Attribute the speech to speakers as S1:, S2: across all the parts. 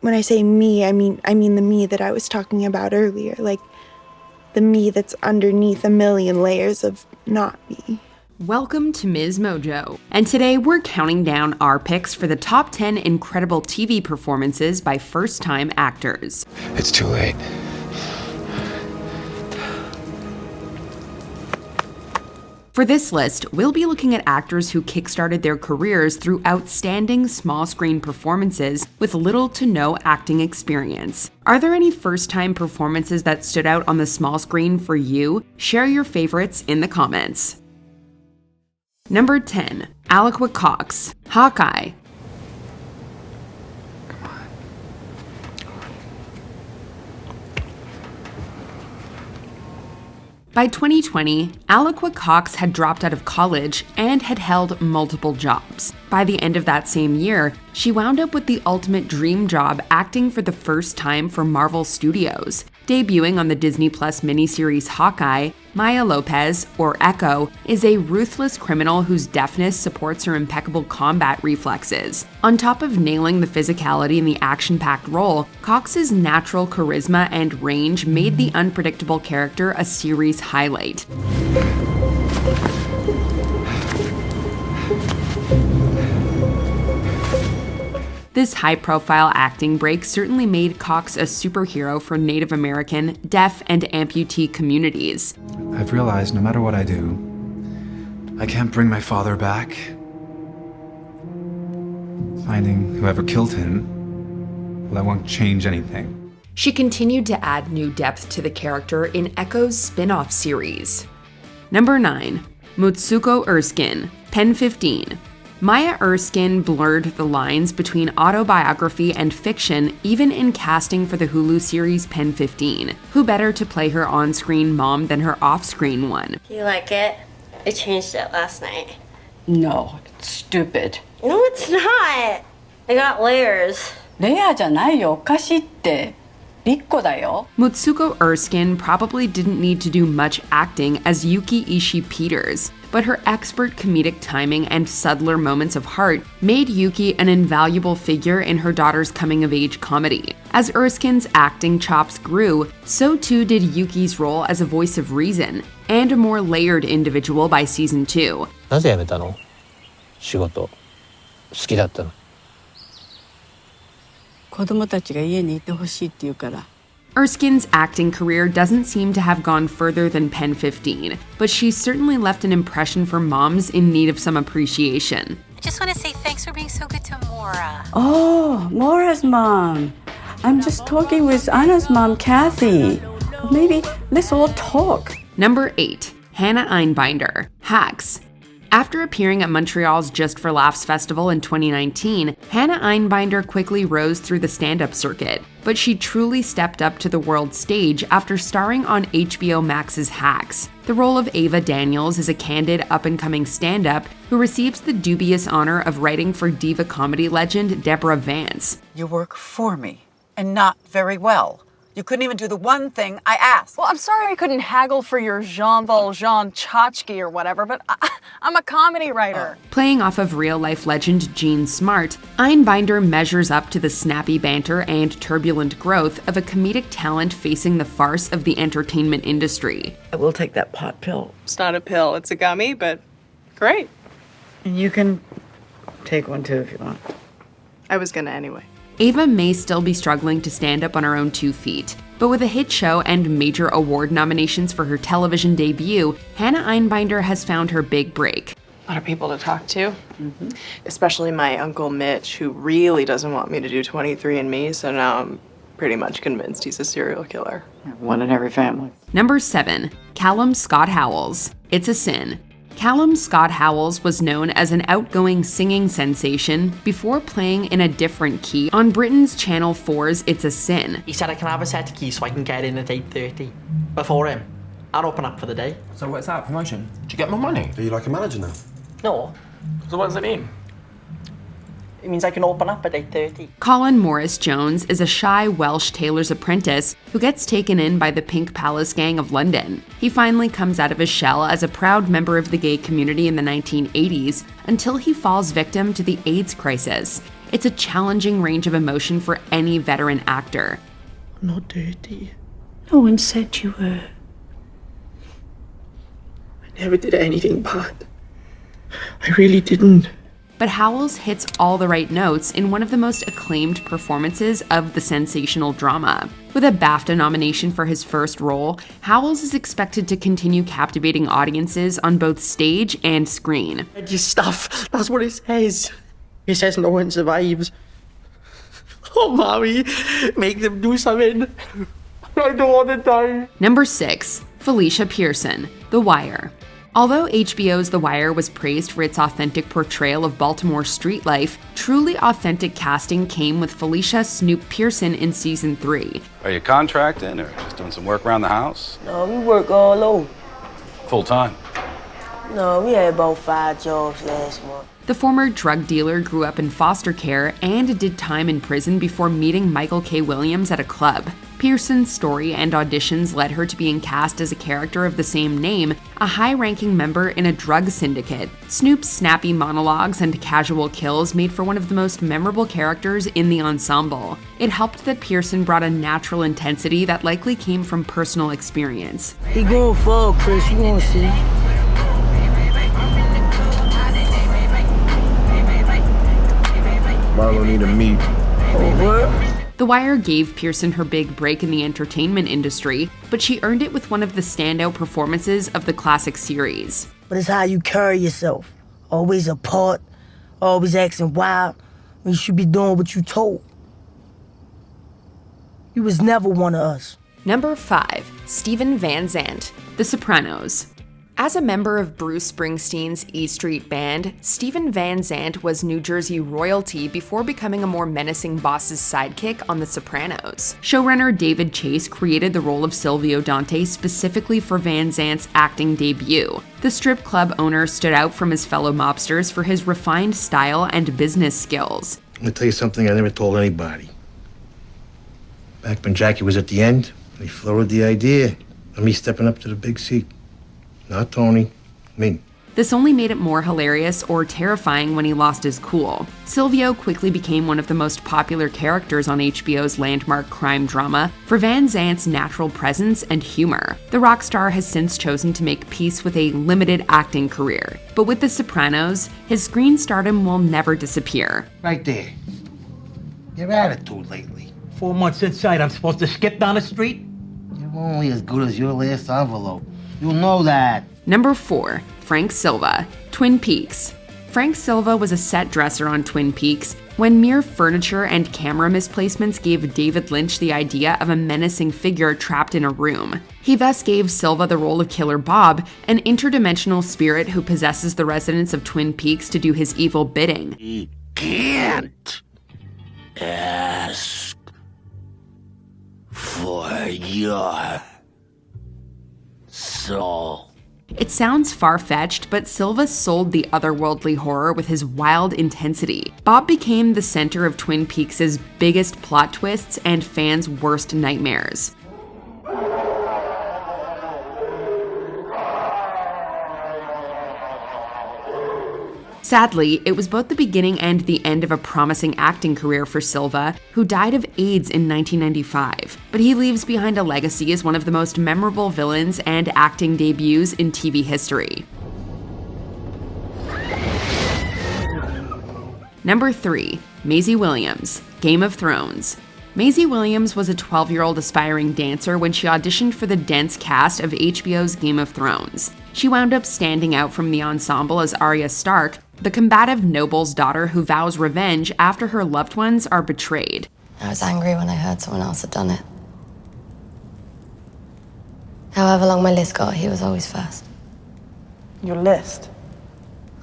S1: when I say me, I mean the me that I was talking about earlier, like the me that's underneath a million layers of not me.
S2: Welcome to Ms. Mojo, and today we're counting down our picks for the top 10 incredible TV performances by first-time actors.
S3: It's too late.
S2: For this list, we'll be looking at actors who kickstarted their careers through outstanding small-screen performances with little to no acting experience. Are there any first-time performances that stood out on the small screen for you? Share your favorites in the comments. Number 10. Alaqua Cox, Hawkeye. By 2020, Alaqua Cox had dropped out of college and had held multiple jobs. By the end of that same year, she wound up with the ultimate dream job acting for the first time for Marvel Studios. Debuting on the Disney Plus miniseries Hawkeye, Maya Lopez, or Echo, is a ruthless criminal whose deafness supports her impeccable combat reflexes. On top of nailing the physicality in the action-packed role, Cox's natural charisma and range made the unpredictable character a series highlight. This high-profile acting break certainly made Cox a superhero for Native American, deaf, and amputee communities.
S4: I've realized no matter what I do, I can't bring my father back. Finding whoever killed him, well, that won't change anything.
S2: She continued to add new depth to the character in Echo's spin-off series. Number 9. Mutsuko Erskine, Pen 15. Maya Erskine blurred the lines between autobiography and fiction even in casting for the Hulu series Pen 15. Who better to play her on-screen mom than her off-screen one?
S5: Do you like it? I changed it last night.
S6: No, it's stupid.
S5: No, it's not. I got layers.
S6: レアじゃないよ、おかしいって。ビッコだよ。
S2: Mutsuko Erskine probably didn't need to do much acting as Yuki Ishii Peters, but her expert comedic timing and subtler moments of heart made Yuki an invaluable figure in her daughter's coming-of-age comedy. As Erskine's acting chops grew, so too did Yuki's role as a voice of reason, and a more layered individual by season 2.
S7: なぜ辞めたの？仕事好きだったの？
S6: 子供たちが家にいてほしいって言うから。
S2: Erskine's acting career doesn't seem to have gone further than Pen 15, but she's certainly left an impression for moms in need of some appreciation.
S8: I just want to say thanks for being so good to Mora.
S6: Oh, Mora's mom. I'm just talking with Anna's mom, Kathy. Maybe let's all talk.
S2: Number 8. Hannah Einbinder, Hacks. After appearing at Montreal's Just for Laughs festival in 2019, Hannah Einbinder quickly rose through the stand-up circuit, but she truly stepped up to the world stage after starring on HBO Max's Hacks. The role of Ava Daniels is a candid, up-and-coming stand-up who receives the dubious honor of writing for diva comedy legend Deborah Vance.
S9: You work for me, and not very well. You couldn't even do the one thing I asked.
S10: Well, I'm sorry I couldn't haggle for your Jean Valjean tchotchke or whatever, but I'm a comedy writer.
S2: Playing off of real-life legend Jean Smart, Einbinder measures up to the snappy banter and turbulent growth of a comedic talent facing the farce of the entertainment industry.
S11: I will take that pot pill.
S10: It's not a pill, it's a gummy, but great.
S11: And you can take one too if you want.
S10: I was gonna anyway.
S2: Ava may still be struggling to stand up on her own 2 feet, but with a hit show and major award nominations for her television debut, Hannah Einbinder has found her big break.
S10: A lot of people to talk to, especially my Uncle Mitch, who really doesn't want me to do 23andMe, so now I'm pretty much convinced he's a serial killer.
S11: One in every family.
S2: Number 7. Callum Scott Howells, It's a Sin. Callum Scott Howells was known as an outgoing singing sensation before playing in a different key on Britain's Channel 4's It's a Sin.
S12: He said I can have a set of keys so I can get in at 8:30. Before him, I'll open up for the day.
S3: So what's that, promotion? Did you get more money? Are you like a manager now?
S12: No.
S3: So what does it mean?
S12: It means I can open up at 8:30.
S2: Colin Morris Jones is a shy Welsh tailor's apprentice who gets taken in by the Pink Palace gang of London. He finally comes out of his shell as a proud member of the gay community in the 1980s until he falls victim to the AIDS crisis. It's a challenging range of emotion for any veteran actor.
S11: I'm not dirty.
S6: No one said you were.
S11: I never did anything bad. I really didn't.
S2: But Howells hits all the right notes in one of the most acclaimed performances of the sensational drama. With a BAFTA nomination for his first role, Howells is expected to continue captivating audiences on both stage and screen.
S12: Your stuff, that's what it says. It says no one survives. Oh, mommy, make them do something. I don't want to die.
S2: Number 6. Felicia Pearson, The Wire. Although HBO's The Wire was praised for its authentic portrayal of Baltimore street life, truly authentic casting came with Felicia Snoop Pearson in season 3.
S13: Are you contracting or just doing some work around the house?
S14: No, we work all over.
S13: Full time?
S14: No, we had about 5 jobs last month.
S2: The former drug dealer grew up in foster care and did time in prison before meeting Michael K. Williams at a club. Pearson's story and auditions led her to being cast as a character of the same name, a high-ranking member in a drug syndicate. Snoop's snappy monologues and casual kills made for one of the most memorable characters in the ensemble. It helped that Pearson brought a natural intensity that likely came from personal experience.
S14: He going fall, Chris, you gonna see.
S3: Marlo need a meet.
S14: Oh, what?
S2: The Wire gave Pearson her big break in the entertainment industry, but she earned it with one of the standout performances of the classic series.
S14: But it's how you carry yourself. Always apart, always acting wild, when you should be doing what you told. You was never one of us.
S2: Number 5. Stephen Van Zandt, The Sopranos. As a member of Bruce Springsteen's E Street Band, Stephen Van Zandt was New Jersey royalty before becoming a more menacing boss's sidekick on The Sopranos. Showrunner David Chase created the role of Silvio Dante specifically for Van Zandt's acting debut. The strip club owner stood out from his fellow mobsters for his refined style and business skills.
S15: I'm gonna tell you something I never told anybody. Back when Jackie was at the end, he floated the idea of me stepping up to the big seat. Not Tony, me.
S2: This only made it more hilarious or terrifying when he lost his cool. Silvio quickly became one of the most popular characters on HBO's landmark crime drama for Van Zandt's natural presence and humor. The rock star has since chosen to make peace with a limited acting career. But with The Sopranos, his screen stardom will never disappear.
S15: Right there. Your attitude lately.
S12: 4 months inside, I'm supposed to skip down the street?
S15: You're only as good as your last envelope. You'll know that.
S2: Number 4. Frank Silva, Twin Peaks. Frank Silva was a set dresser on Twin Peaks when mere furniture and camera misplacements gave David Lynch the idea of a menacing figure trapped in a room. He thus gave Silva the role of Killer Bob, an interdimensional spirit who possesses the residents of Twin Peaks to do his evil bidding.
S15: He can't ask for your soul.
S2: It sounds far-fetched, but Silva sold the otherworldly horror with his wild intensity. Bob became the center of Twin Peaks' biggest plot twists and fans' worst nightmares. Sadly, it was both the beginning and the end of a promising acting career for Silva, who died of AIDS in 1995. But he leaves behind a legacy as one of the most memorable villains and acting debuts in TV history. Number 3. Maisie Williams, Game of Thrones. Maisie Williams was a 12-year-old aspiring dancer when she auditioned for the dense cast of HBO's Game of Thrones. She wound up standing out from the ensemble as Arya Stark, the combative noble's daughter who vows revenge after her loved ones are betrayed.
S16: I was angry when I heard someone else had done it. However long my list got, he was always first.
S14: Your list?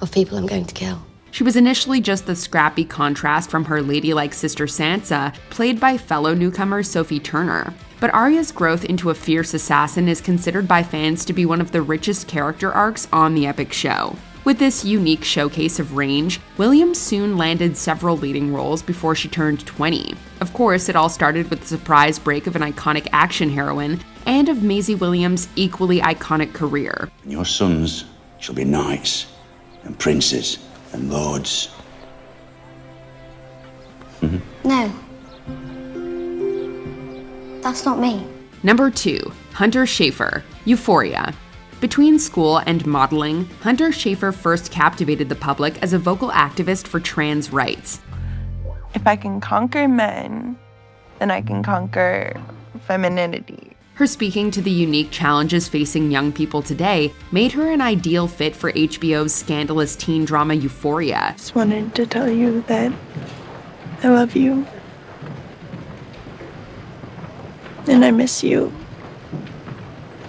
S16: Of people I'm going to kill.
S2: She was initially just the scrappy contrast from her ladylike sister Sansa, played by fellow newcomer Sophie Turner. But Arya's growth into a fierce assassin is considered by fans to be one of the richest character arcs on the epic show. With this unique showcase of range, Williams soon landed several leading roles before she turned 20. Of course, it all started with the surprise break of an iconic action heroine and of Maisie Williams' equally iconic career.
S17: Your sons shall be knights and princes and lords.
S16: No. That's not me.
S2: Number 2. Hunter Schafer, Euphoria. Between school and modeling, Hunter Schafer first captivated the public as a vocal activist for trans rights.
S1: If I can conquer men, then I can conquer femininity.
S2: Her speaking to the unique challenges facing young people today made her an ideal fit for HBO's scandalous teen drama Euphoria.
S1: Just wanted to tell you that I love you. And I miss you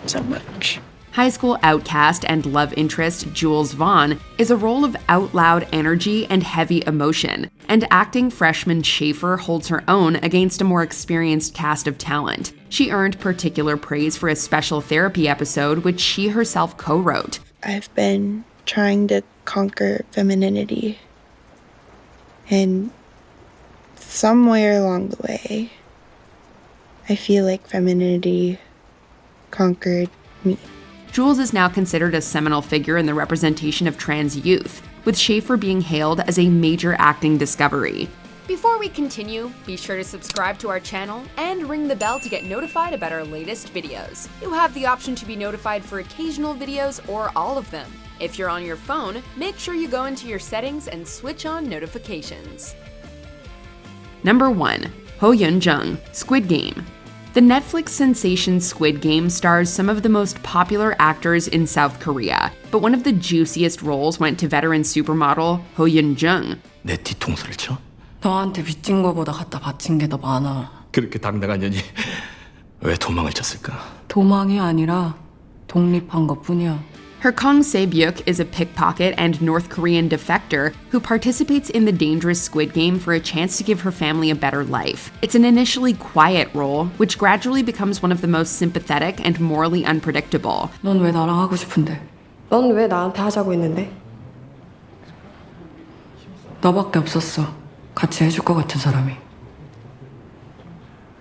S1: so much.
S2: High school outcast and love interest Jules Vaughn is a role of out loud energy and heavy emotion, and acting freshman Schafer holds her own against a more experienced cast of talent. She earned particular praise for a special therapy episode which she herself co-wrote.
S1: I've been trying to conquer femininity, and somewhere along the way, I feel like femininity conquered me.
S2: Jules is now considered a seminal figure in the representation of trans youth, with Schafer being hailed as a major acting discovery.
S18: Before we continue, be sure to subscribe to our channel and ring the bell to get notified about our latest videos. You have the option to be notified for occasional videos or all of them. If you're on your phone, make sure you go into your settings and switch on notifications.
S2: Number 1. Hoyeon Jung, Squid Game. The Netflix sensation Squid Game stars some of the most popular actors in South Korea, but one of the juiciest roles went to veteran supermodel Hoyeon Jung.
S19: 내 뒤통수를 쳐?
S20: 너한테 빚진 거보다 갖다 바친 게 더 많아.
S19: 그렇게 당당한 년이 왜 도망을 쳤을까?
S20: 도망이 아니라 독립한 것뿐이야.
S2: Her Kang Se-byuk is a pickpocket and North Korean defector who participates in the dangerous Squid Game for a chance to give her family a better life. It's an initially quiet role, which gradually becomes one of the most sympathetic and morally unpredictable.
S20: 넌 왜 나랑 하고 싶은데? 넌 왜 나한테 하자고 했는데? 너밖에 없었어. 같이 해줄 것 같은 사람이.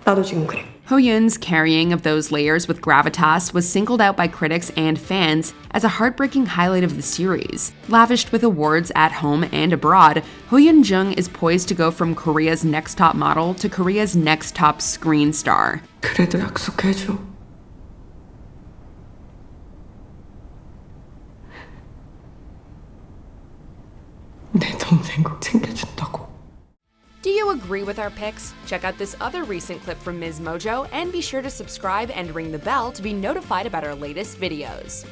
S20: 나도 지금 그래.
S2: Hoyeon's carrying of those layers with gravitas was singled out by critics and fans as a heartbreaking highlight of the series. Lavished with awards at home and abroad, Hoyeon Jung is poised to go from Korea's next top model to Korea's next top screen star.
S20: 그래도 약속해줘. 내 동생 꼭 챙겨준다고.
S18: Do you agree with our picks? Check out this other recent clip from Ms. Mojo and be sure to subscribe and ring the bell to be notified about our latest videos.